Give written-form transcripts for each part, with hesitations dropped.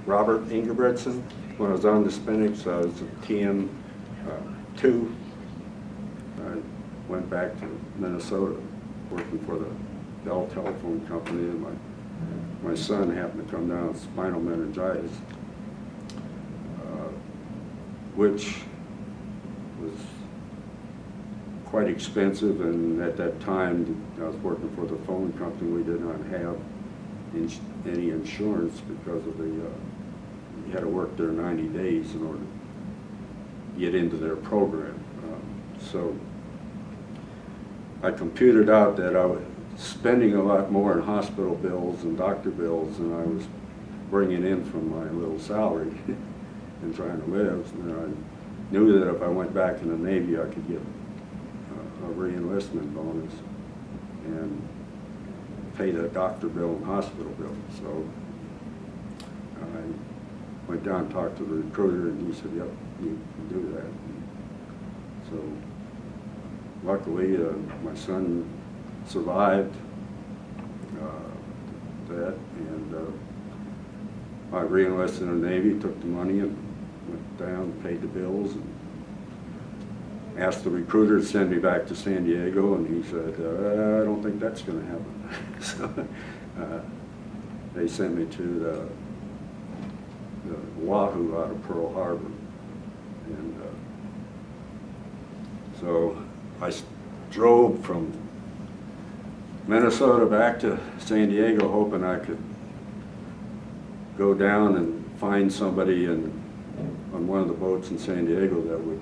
Robert Ingebretson. When I was on the Spinix, I was a TM2. I went back to Minnesota working for the Bell Telephone Company, and my son happened to come down with spinal meningitis, which was quite expensive, and at that time I was working for the phone company. We did not have any insurance because of you had to work there 90 days in order to get into their program. So I computed out that I was spending a lot more in hospital bills and doctor bills than I was bringing in from my little salary and trying to live. And I knew that if I went back in the Navy, I could get a re-enlistment bonus and pay the doctor bill and hospital bill. So I went down and talked to the recruiter, and he said, "Yep, you can do that." And so luckily, my son survived that, and I re-enlisted in the Navy, took the money and went down, paid the bills, and asked the recruiter to send me back to San Diego, and he said, "I don't think that's going to happen." So they sent me to the Wahoo out of Pearl Harbor, and so I drove from Minnesota back to San Diego, hoping I could go down and find somebody on one of the boats in San Diego that would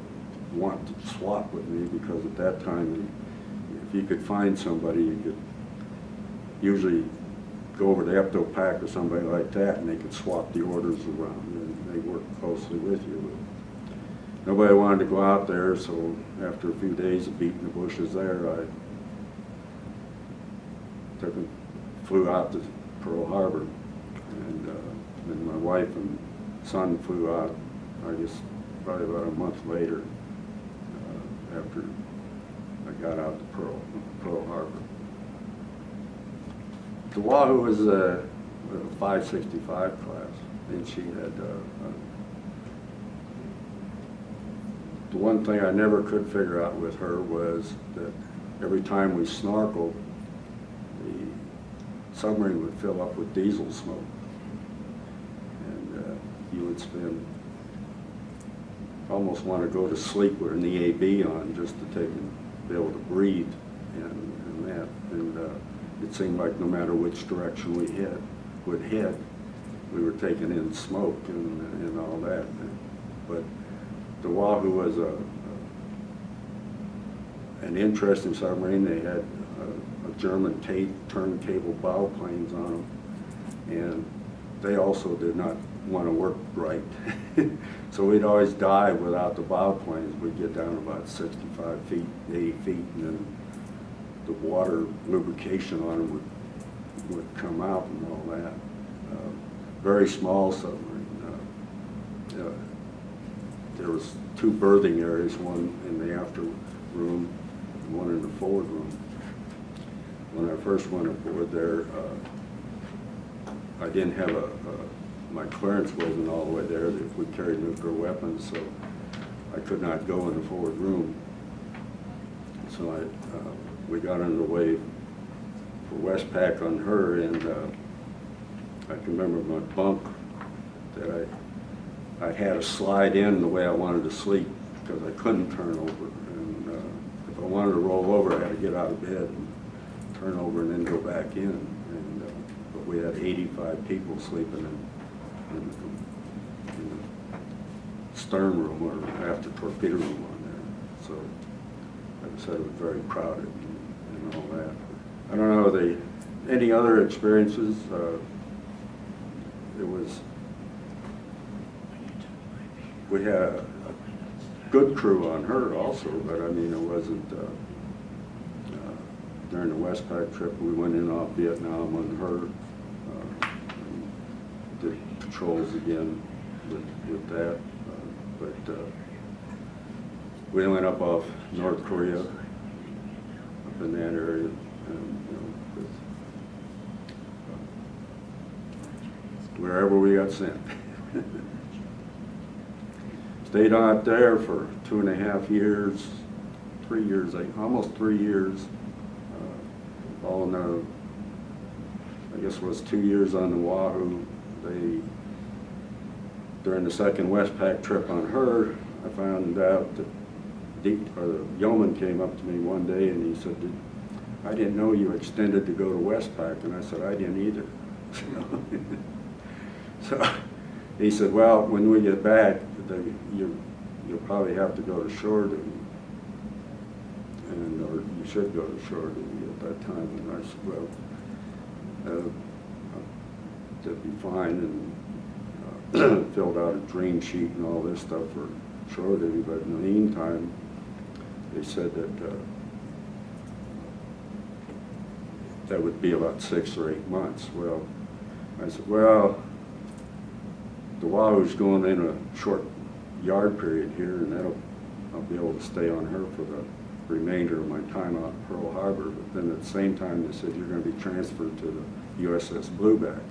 want to swap with me, because at that time, if you could find somebody, you could usually go over to Eptopac or somebody like that, and they could swap the orders around, and they work closely with you. But nobody wanted to go out there, so after a few days of beating the bushes there, I flew out to Pearl Harbor, and then my wife and son flew out, I guess, probably about a month later, after I got out to Pearl Harbor. The Wahoo was a 565 class, and she had the one thing I never could figure out with her was that every time we snorkeled, the submarine would fill up with diesel smoke, and you would almost want to go to sleep with an EAB on just to be able to breathe, and that. And it seemed like no matter which direction we would head, we were taking in smoke and all that. But the Wahoo was an interesting submarine. They had a German turn-cable bow planes on them, and they also did not want to work right. So we'd always dive without the bow planes. We'd get down about 65 feet, 80 feet, and then the water lubrication on them would come out and all that. Very small submarine. There was two berthing areas, one in the after room and one in the forward room. When I first went aboard there, I didn't have my clearance wasn't all the way there. If we carried nuclear weapons, so I could not go in the forward room. So we got underway for Westpac on her, and I can remember my bunk that I had to slide in the way I wanted to sleep, because I couldn't turn over. And if I wanted to roll over, I had to get out of bed and turn over and then go back in. And but we had 85 people sleeping in the stern room or after torpedo room on there. So like I said, it was very crowded and all that. I don't know, any other experiences? We had a good crew on her also, but I mean, it wasn't, during the Westpac trip, we went in off Vietnam on her, did patrols again with that, but we went up off North Korea, up in that area, and wherever we got sent. Stayed out there for 2.5 years, 3 years, almost 3 years. All in I guess it was 2 years on the Wahoo. During the second Westpac trip on her, I found out that the yeoman came up to me one day and he said, "I didn't know you extended to go to Westpac." And I said, "I didn't either." So he said, "Well, when we get back, you'll probably have to go to shore duty, or you should go to shore duty at that time." And I said, "Well, that'd be fine," and filled out a dream sheet and all this stuff for shore duty. But in the meantime, they said that that would be about 6 or 8 months. Well, I said, "Well, the Wahoo's going in a short yard period here, and I'll be able to stay on her for the remainder of my time out in Pearl Harbor." But then at the same time, they said, "You're going to be transferred to the USS Blueback."